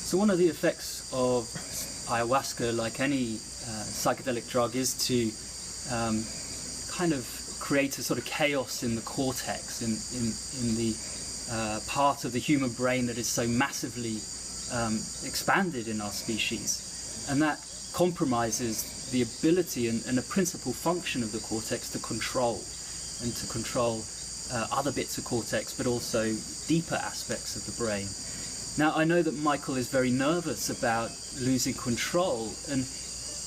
So one of the effects of ayahuasca, like any psychedelic drug, is to kind of create a sort of chaos in the cortex, in the part of the human brain that is so massively expanded in our species, and that compromises the ability and a principal function of the cortex to control other bits of cortex, but also deeper aspects of the brain. Now, I know that Michael is very nervous about losing control, and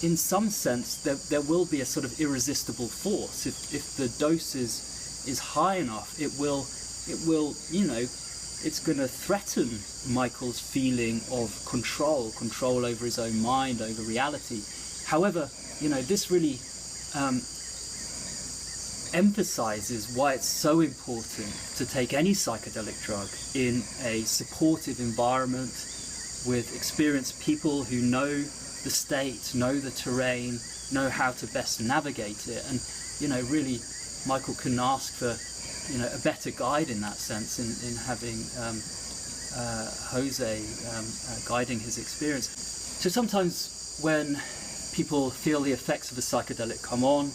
in some sense there will be a sort of irresistible force. If the dose is high enough, it will, it's going to threaten Michael's feeling of control over his own mind, over reality. However, this really emphasizes why it's so important to take any psychedelic drug in a supportive environment with experienced people who know the state, know the terrain, know how to best navigate it. And really Michael couldn't ask for a better guide in that sense, in having Jose guiding his experience. So sometimes when people feel the effects of a psychedelic come on,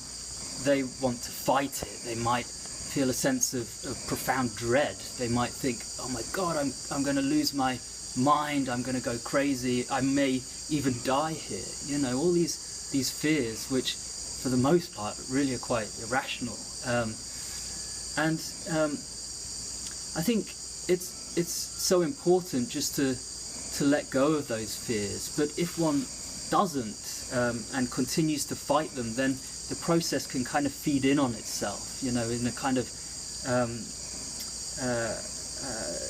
they want to fight it. They might feel a sense of profound dread. They might think, oh my God, I'm going to lose my mind, I'm going to go crazy, I may even die here. All these fears, which for the most part really are quite irrational. And I think it's so important just to let go of those fears. But if one doesn't and continues to fight them, then the process can kind of feed in on itself, in a kind of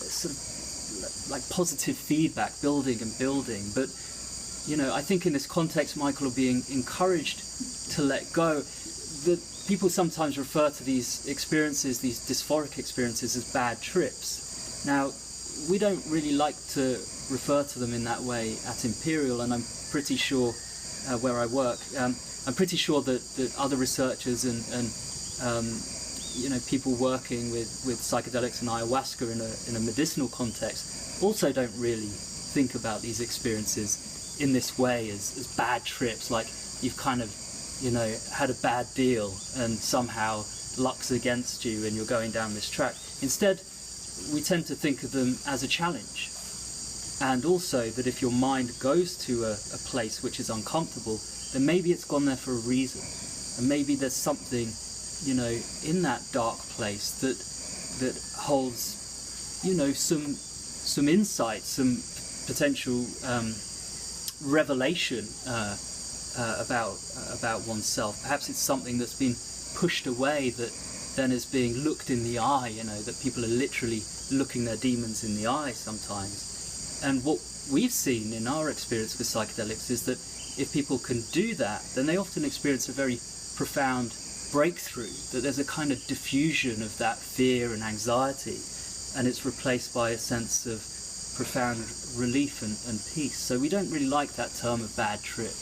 sort of like positive feedback, building and building. But I think in this context, Michael will be encouraged to let go. People sometimes refer to these experiences, these dysphoric experiences, as bad trips. Now, we don't really like to refer to them in that way at Imperial, and I'm pretty sure where I work, I'm pretty sure that other researchers and people working with psychedelics and ayahuasca in a medicinal context also don't really think about these experiences in this way as bad trips, like you've kind of had a bad deal and somehow luck's against you and you're going down this track. Instead, we tend to think of them as a challenge, and also that if your mind goes to a place which is uncomfortable, then maybe it's gone there for a reason, and maybe there's something in that dark place that holds some insight, some potential revelation about oneself. Perhaps it's something that's been pushed away that then is being looked in the eye, that people are literally looking their demons in the eye sometimes. And what we've seen in our experience with psychedelics is that if people can do that, then they often experience a very profound breakthrough, that there's a kind of diffusion of that fear and anxiety, and it's replaced by a sense of profound relief and peace. So we don't really like that term of bad trip.